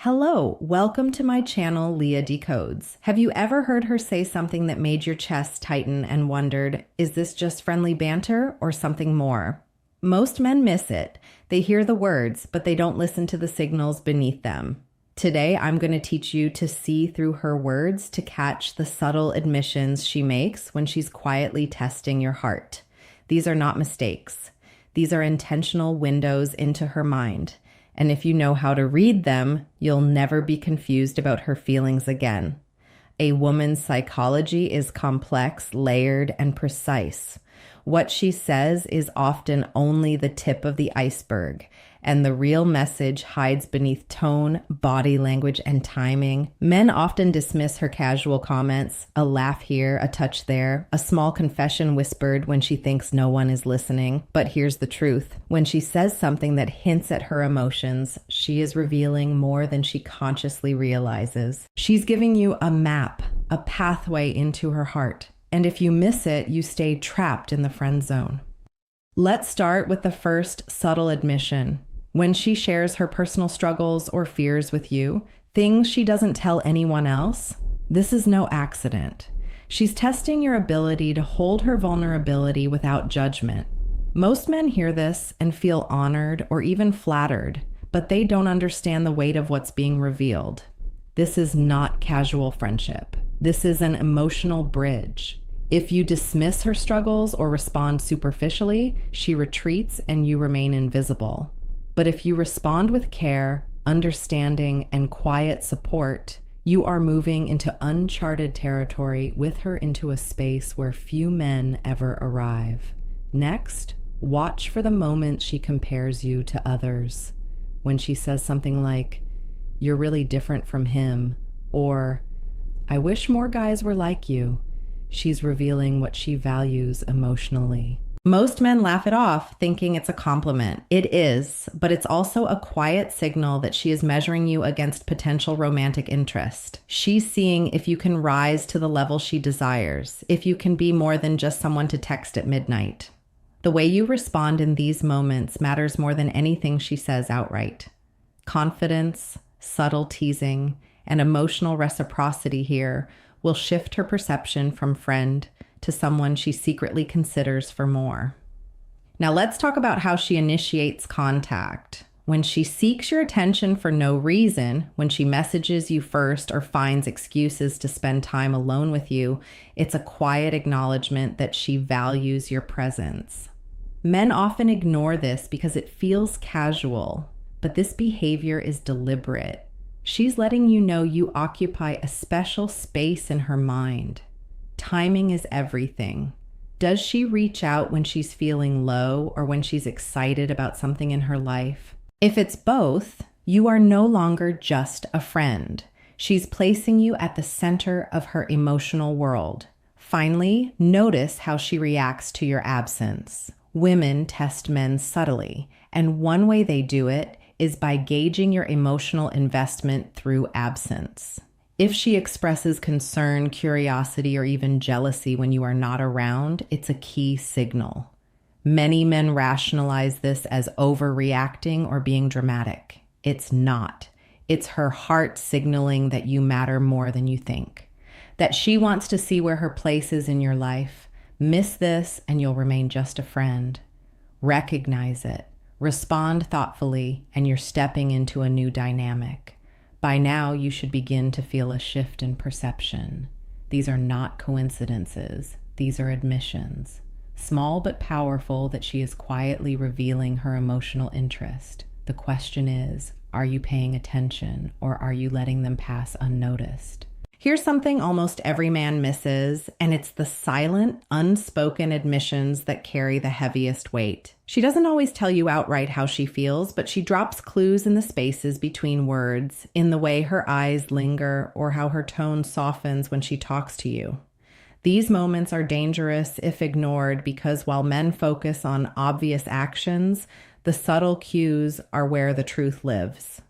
Hello, welcome to my channel, Leah Decodes. Have you ever heard her say something that made your chest tighten and wondered, is this just friendly banter or something more? Most men miss it. They hear the words, but they don't listen to the signals beneath them. Today, I'm going to teach you to see through her words to catch the subtle admissions she makes when she's quietly testing your heart. These are not mistakes. These are intentional windows into her mind. And if you know how to read them, you'll never be confused about her feelings again. A woman's psychology is complex, layered, and precise. What she says is often only the tip of the iceberg, and the real message hides beneath tone, body language, and timing. Men often dismiss her casual comments, a laugh here, a touch there, a small confession whispered when she thinks no one is listening. But here's the truth. When she says something that hints at her emotions, she is revealing more than she consciously realizes. She's giving you a map, a pathway into her heart. And if you miss it, you stay trapped in the friend zone. Let's start with the first subtle admission. When she shares her personal struggles or fears with you, things she doesn't tell anyone else, this is no accident. She's testing your ability to hold her vulnerability without judgment. Most men hear this and feel honored or even flattered, but they don't understand the weight of what's being revealed. This is not casual friendship. This is an emotional bridge. If you dismiss her struggles or respond superficially, she retreats and you remain invisible. But if you respond with care, understanding, and quiet support, you are moving into uncharted territory with her into a space where few men ever arrive. Next, watch for the moment she compares you to others. When she says something like, "You're really different from him," or "I wish more guys were like you," she's revealing what she values emotionally. Most men laugh it off, thinking it's a compliment. It is, but it's also a quiet signal that she is measuring you against potential romantic interest. She's seeing if you can rise to the level she desires, if you can be more than just someone to text at midnight. The way you respond in these moments matters more than anything she says outright. Confidence, subtle teasing, and emotional reciprocity here will shift her perception from friend to someone she secretly considers for more. Now let's talk about how she initiates contact. When she seeks your attention for no reason, when she messages you first or finds excuses to spend time alone with you, it's a quiet acknowledgement that she values your presence. Men often ignore this because it feels casual, but this behavior is deliberate. She's letting you know you occupy a special space in her mind. Timing is everything. Does she reach out when she's feeling low or when she's excited about something in her life? If it's both, you are no longer just a friend. She's placing you at the center of her emotional world. Finally, notice how she reacts to your absence. Women test men subtly, and one way they do it is by gauging your emotional investment through absence. If she expresses concern, curiosity, or even jealousy when you are not around, it's a key signal. Many men rationalize this as overreacting or being dramatic. It's not. It's her heart signaling that you matter more than you think, that she wants to see where her place is in your life. Miss this and you'll remain just a friend. Recognize it. Respond thoughtfully, and you're stepping into a new dynamic. By now, you should begin to feel a shift in perception. These are not coincidences. These are admissions. Small but powerful that she is quietly revealing her emotional interest. The question is, are you paying attention or are you letting them pass unnoticed? Here's something almost every man misses, and it's the silent, unspoken admissions that carry the heaviest weight. She doesn't always tell you outright how she feels, but she drops clues in the spaces between words, in the way her eyes linger or how her tone softens when she talks to you. These moments are dangerous if ignored because while men focus on obvious actions, the subtle cues are where the truth lives.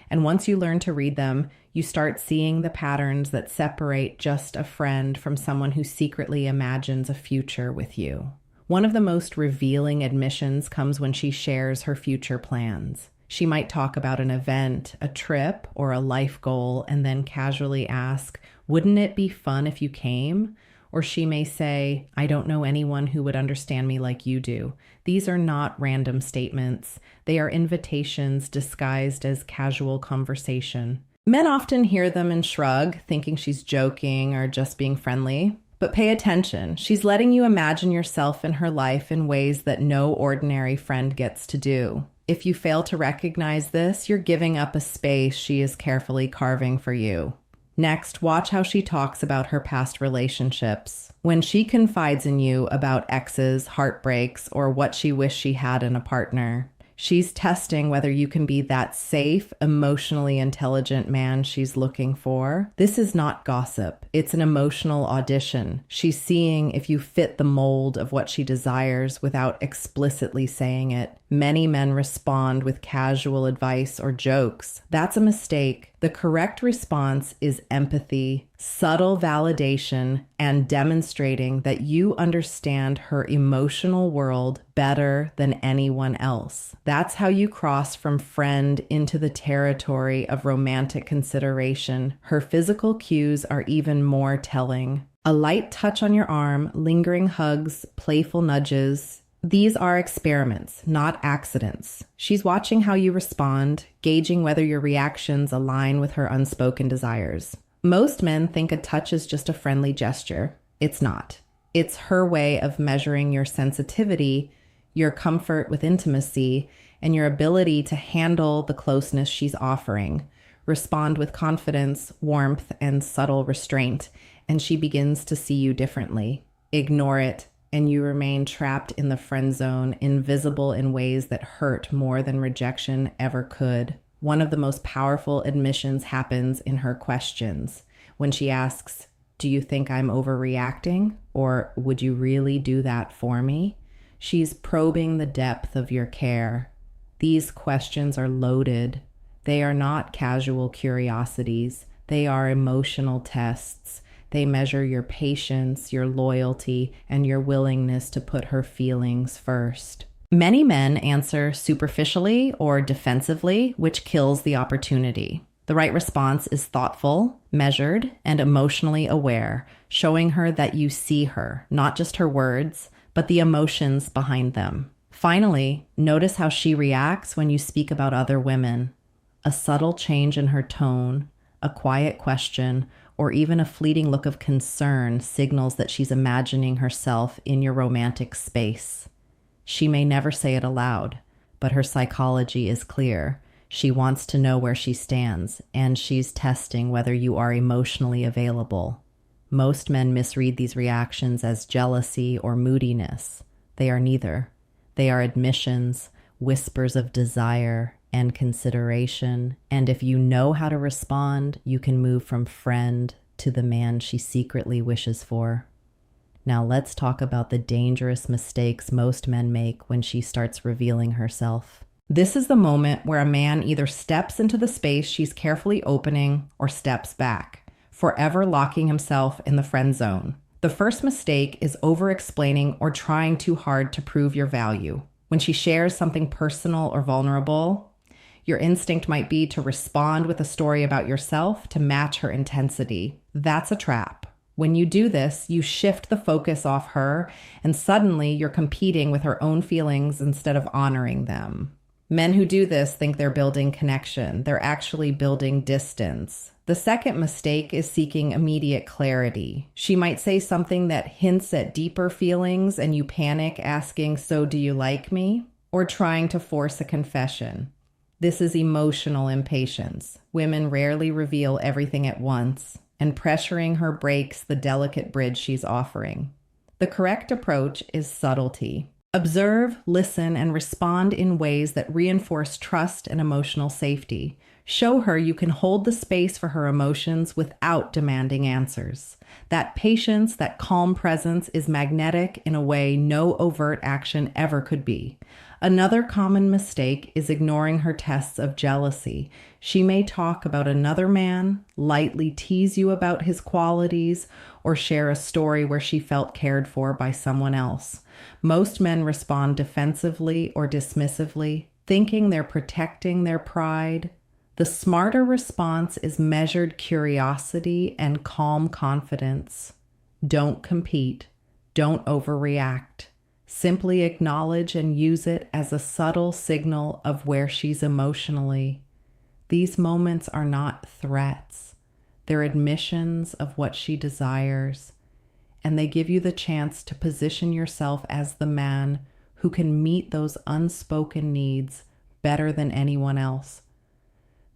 And once you learn to read them, you start seeing the patterns that separate just a friend from someone who secretly imagines a future with you. One of the most revealing admissions comes when she shares her future plans. She might talk about an event, a trip, or a life goal, and then casually ask, "Wouldn't it be fun if you came?" Or she may say, "I don't know anyone who would understand me like you do." These are not random statements. They are invitations disguised as casual conversation. Men often hear them and shrug, thinking she's joking or just being friendly. But pay attention. She's letting you imagine yourself in her life in ways that no ordinary friend gets to do. If you fail to recognize this, you're giving up a space she is carefully carving for you. Next, watch how she talks about her past relationships. When she confides in you about exes, heartbreaks, or what she wished she had in a partner, she's testing whether you can be that safe, emotionally intelligent man she's looking for. This is not gossip. It's an emotional audition. She's seeing if you fit the mold of what she desires without explicitly saying it. Many men respond with casual advice or jokes. That's a mistake. The correct response is empathy, subtle validation, and demonstrating that you understand her emotional world better than anyone else. That's how you cross from friend into the territory of romantic consideration. Her physical cues are even more telling. A light touch on your arm, lingering hugs, playful nudges. These are experiments, not accidents. She's watching how you respond, gauging whether your reactions align with her unspoken desires. Most men think a touch is just a friendly gesture. It's not. It's her way of measuring your sensitivity, your comfort with intimacy, and your ability to handle the closeness she's offering. Respond with confidence, warmth, and subtle restraint, and she begins to see you differently. Ignore it, and you remain trapped in the friend zone, invisible in ways that hurt more than rejection ever could. One of the most powerful admissions happens in her questions. When she asks, "Do you think I'm overreacting?" or "Would you really do that for me?" She's probing the depth of your care. These questions are loaded. They are not casual curiosities. They are emotional tests. They measure your patience, your loyalty, and your willingness to put her feelings first. Many men answer superficially or defensively, which kills the opportunity. The right response is thoughtful, measured, and emotionally aware, showing her that you see her, not just her words, but the emotions behind them. Finally, notice how she reacts when you speak about other women. A subtle change in her tone, a quiet question, or even a fleeting look of concern signals that she's imagining herself in your romantic space. She may never say it aloud, but her psychology is clear. She wants to know where she stands, and she's testing whether you are emotionally available. Most men misread these reactions as jealousy or moodiness. They are neither. They are admissions, whispers of desire and consideration, and if you know how to respond, you can move from friend to the man she secretly wishes for. Now let's talk about the dangerous mistakes most men make when she starts revealing herself. This is the moment where a man either steps into the space she's carefully opening or steps back, forever locking himself in the friend zone. The first mistake is over-explaining or trying too hard to prove your value. When she shares something personal or vulnerable, your instinct might be to respond with a story about yourself to match her intensity. That's a trap. When you do this, you shift the focus off her, and suddenly you're competing with her own feelings instead of honoring them. Men who do this think they're building connection. They're actually building distance. The second mistake is seeking immediate clarity. She might say something that hints at deeper feelings, and you panic, asking, "So do you like me?" or trying to force a confession. This is emotional impatience. Women rarely reveal everything at once, and pressuring her breaks the delicate bridge she's offering. The correct approach is subtlety. Observe, listen, and respond in ways that reinforce trust and emotional safety. Show her you can hold the space for her emotions without demanding answers. That patience, that calm presence is magnetic in a way no overt action ever could be. Another common mistake is ignoring her tests of jealousy. She may talk about another man, lightly tease you about his qualities, or share a story where she felt cared for by someone else. Most men respond defensively or dismissively. thinking they're protecting their pride. The smarter response is measured curiosity and calm confidence. Don't compete. Don't overreact. Simply acknowledge and use it as a subtle signal of where she's emotionally. These moments are not threats. They're admissions of what she desires, and they give you the chance to position yourself as the man who can meet those unspoken needs better than anyone else.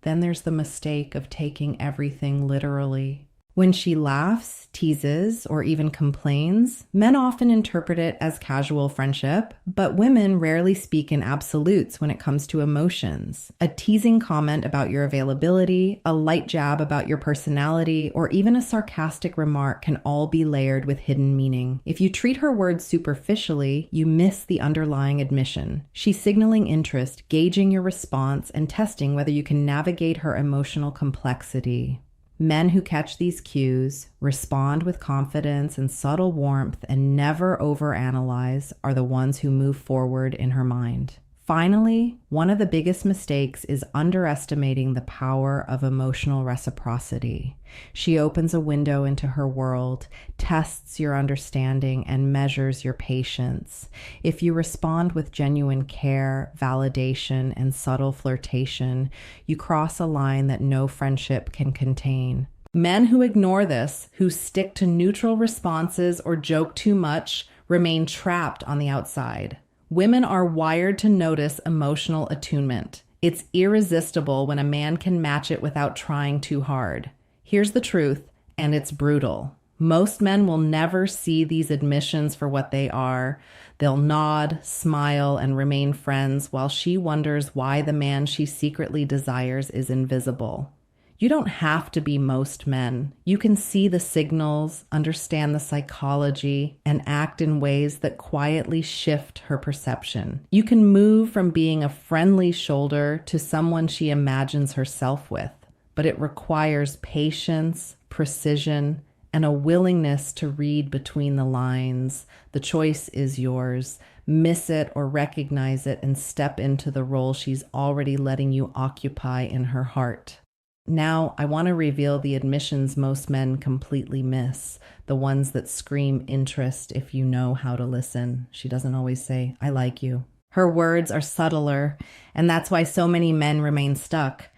Then there's the mistake of taking everything literally. When she laughs, teases, or even complains, men often interpret it as casual friendship, but women rarely speak in absolutes when it comes to emotions. A teasing comment about your availability, a light jab about your personality, or even a sarcastic remark can all be layered with hidden meaning. If you treat her words superficially, you miss the underlying admission. She's signaling interest, gauging your response, and testing whether you can navigate her emotional complexity. Men who catch these cues, respond with confidence and subtle warmth, and never overanalyze are the ones who move forward in her mind. Finally, one of the biggest mistakes is underestimating the power of emotional reciprocity. She opens a window into her world, tests your understanding, and measures your patience. If you respond with genuine care, validation, and subtle flirtation, you cross a line that no friendship can contain. Men who ignore this, who stick to neutral responses or joke too much, remain trapped on the outside. Women are wired to notice emotional attunement. It's irresistible when a man can match it without trying too hard. Here's the truth, and it's brutal. Most men will never see these admissions for what they are. They'll nod, smile, and remain friends while she wonders why the man she secretly desires is invisible. You don't have to be most men. You can see the signals, understand the psychology, and act in ways that quietly shift her perception. You can move from being a friendly shoulder to someone she imagines herself with, but it requires patience, precision, and a willingness to read between the lines. The choice is yours. Miss it or recognize it and step into the role she's already letting you occupy in her heart. Now, I want to reveal the admissions most men completely miss, the ones that scream interest if you know how to listen. She doesn't always say, "I like you." Her words are subtler, and that's why so many men remain stuck.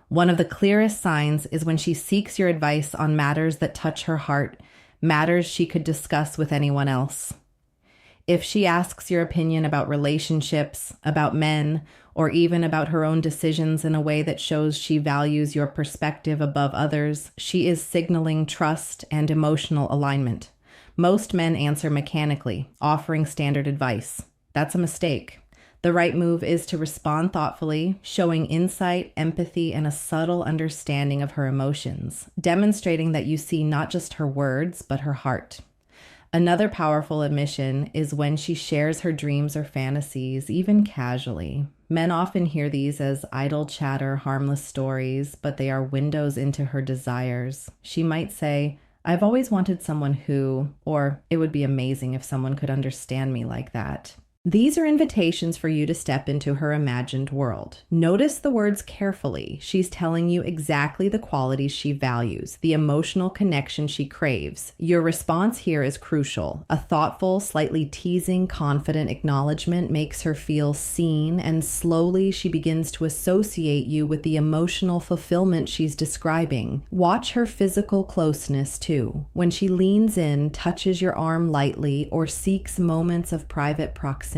One of the clearest signs is when she seeks your advice on matters that touch her heart, matters she could discuss with anyone else. If she asks your opinion about relationships, about men, or even about her own decisions in a way that shows she values your perspective above others, she is signaling trust and emotional alignment. Most men answer mechanically, offering standard advice. That's a mistake. The right move is to respond thoughtfully, showing insight, empathy, and a subtle understanding of her emotions, demonstrating that you see not just her words, but her heart. Another powerful admission is when she shares her dreams or fantasies, even casually. Men often hear these as idle chatter, harmless stories, but they are windows into her desires. She might say, "I've always wanted someone who," or "It would be amazing if someone could understand me like that." These are invitations for you to step into her imagined world. Notice the words carefully. She's telling you exactly the qualities she values, the emotional connection she craves. Your response here is crucial. A thoughtful, slightly teasing, confident acknowledgement makes her feel seen, and slowly she begins to associate you with the emotional fulfillment she's describing. Watch her physical closeness too. When she leans in, touches your arm lightly, or seeks moments of private proximity,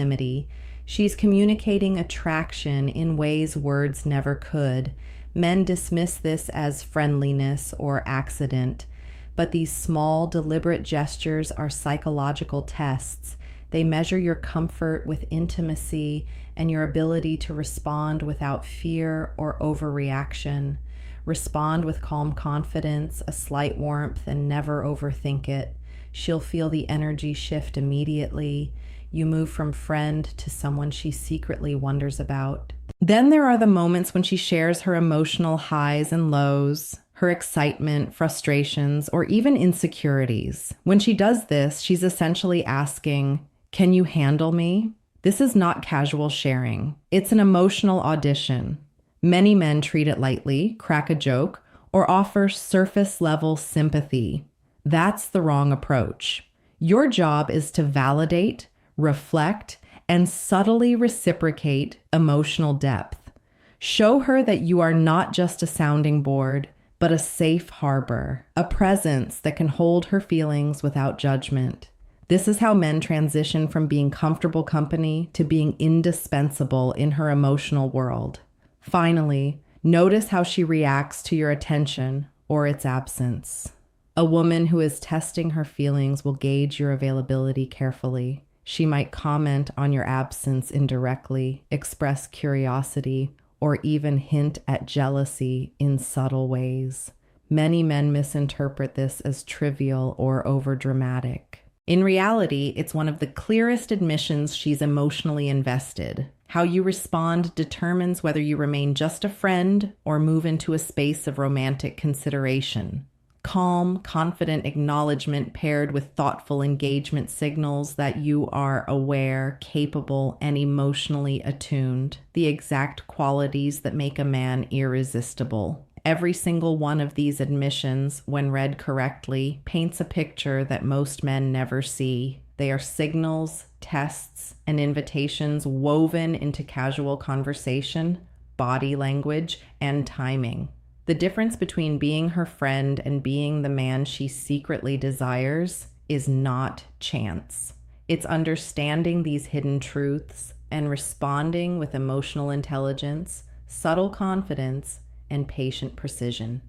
she's communicating attraction in ways words never could. Men dismiss this as friendliness or accident, but these small, deliberate gestures are psychological tests. They measure your comfort with intimacy and your ability to respond without fear or overreaction. Respond with calm confidence, a slight warmth, and never overthink it. She'll feel the energy shift immediately. You move from friend to someone she secretly wonders about. Then there are the moments when she shares her emotional highs and lows, her excitement, frustrations, or even insecurities. When she does this, she's essentially asking, "Can you handle me?" This is not casual sharing. It's an emotional audition. Many men treat it lightly, crack a joke, or offer surface-level sympathy. That's the wrong approach. Your job is to validate, reflect, and subtly reciprocate emotional depth. Show her that you are not just a sounding board, but a safe harbor, a presence that can hold her feelings without judgment. This is how men transition from being comfortable company to being indispensable in her emotional world. Finally, notice how she reacts to your attention or its absence. A woman who is testing her feelings will gauge your availability carefully. She might comment on your absence indirectly, express curiosity, or even hint at jealousy in subtle ways. Many men misinterpret this as trivial or overdramatic. In reality, it's one of the clearest admissions she's emotionally invested. How you respond determines whether you remain just a friend or move into a space of romantic consideration. Calm, confident acknowledgement paired with thoughtful engagement signals that you are aware, capable, and emotionally attuned, the exact qualities that make a man irresistible. Every single one of these admissions, when read correctly, paints a picture that most men never see. They are signals, tests, and invitations woven into casual conversation, body language, and timing. The difference between being her friend and being the man she secretly desires is not chance. It's understanding these hidden truths and responding with emotional intelligence, subtle confidence, and patient precision.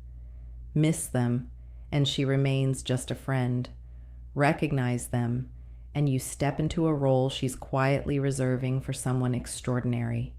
Miss them, and she remains just a friend. Recognize them, and you step into a role she's quietly reserving for someone extraordinary.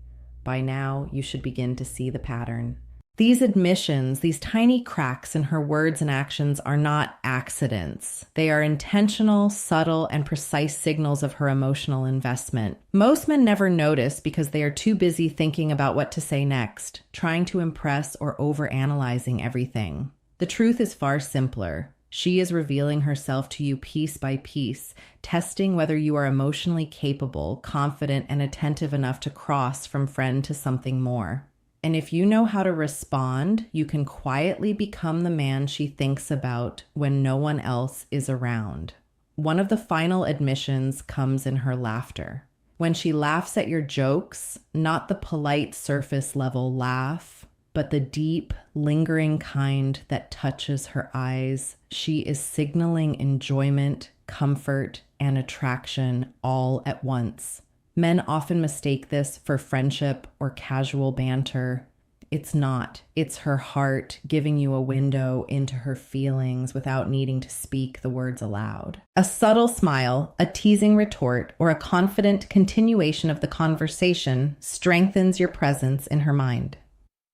By now, you should begin to see the pattern. These admissions, these tiny cracks in her words and actions are not accidents. They are intentional, subtle, and precise signals of her emotional investment. Most men never notice because they are too busy thinking about what to say next, trying to impress or overanalyzing everything. The truth is far simpler. She is revealing herself to you piece by piece, testing whether you are emotionally capable, confident, and attentive enough to cross from friend to something more. And if you know how to respond, you can quietly become the man she thinks about when no one else is around. One of the final admissions comes in her laughter. When she laughs at your jokes, not the polite surface level laugh, but the deep, lingering kind that touches her eyes, she is signaling enjoyment, comfort, and attraction all at once. Men often mistake this for friendship or casual banter. It's not. It's her heart giving you a window into her feelings without needing to speak the words aloud. A subtle smile, a teasing retort, or a confident continuation of the conversation strengthens your presence in her mind.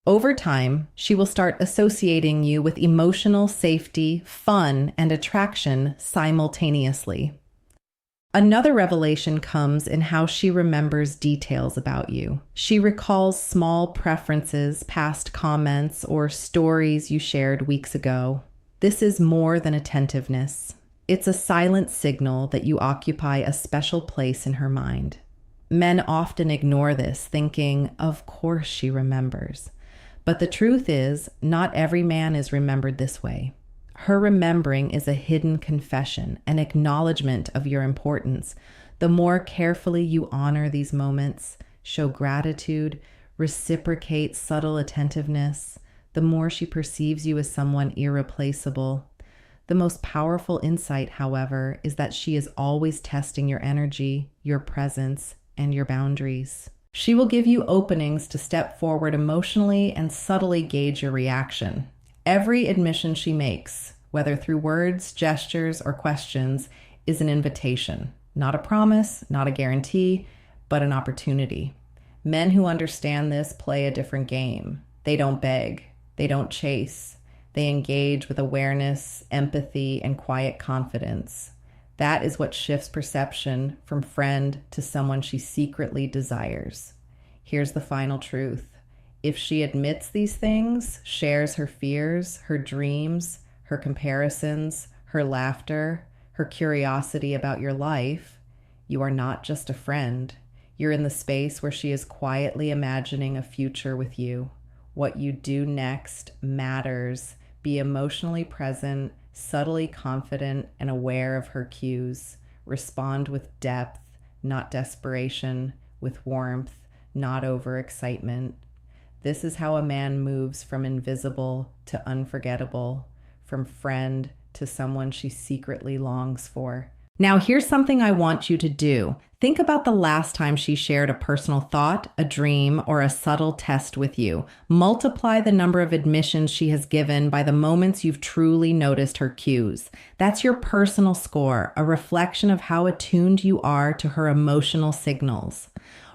Over time, she will start associating you with emotional safety, fun, and attraction simultaneously. Another revelation comes in how she remembers details about you. She recalls small preferences, past comments, or stories you shared weeks ago. This is more than attentiveness. It's a silent signal that you occupy a special place in her mind. Men often ignore this, thinking, of course she remembers. But the truth is, not every man is remembered this way. Her remembering is a hidden confession, an acknowledgement of your importance. The more carefully you honor these moments, show gratitude, reciprocate subtle attentiveness, the more she perceives you as someone irreplaceable. The most powerful insight, however, is that she is always testing your energy, your presence, and your boundaries. She will give you openings to step forward emotionally and subtly gauge your reaction. Every admission she makes, whether through words, gestures, or questions, is an invitation. Not a promise, not a guarantee, but an opportunity. Men who understand this play a different game. They don't beg. They don't chase. They engage with awareness, empathy, and quiet confidence. That is what shifts perception from friend to someone she secretly desires. Here's the final truth. If she admits these things, shares her fears, her dreams, her comparisons, her laughter, her curiosity about your life, you are not just a friend. You're in the space where she is quietly imagining a future with you. What you do next matters. Be emotionally present, subtly confident, and aware of her cues. Respond with depth, not desperation, with warmth, not overexcitement. This is how a man moves from invisible to unforgettable, from friend to someone she secretly longs for. Now, here's something I want you to do. Think about the last time she shared a personal thought, a dream, or a subtle test with you. Multiply the number of admissions she has given by the moments you've truly noticed her cues. That's your personal score, a reflection of how attuned you are to her emotional signals.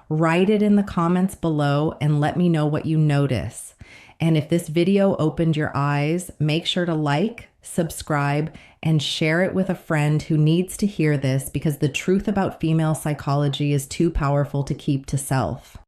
Write it in the comments below and let me know what you notice. And if this video opened your eyes, make sure to like, subscribe, and share it with a friend who needs to hear this, because the truth about female psychology is too powerful to keep to self.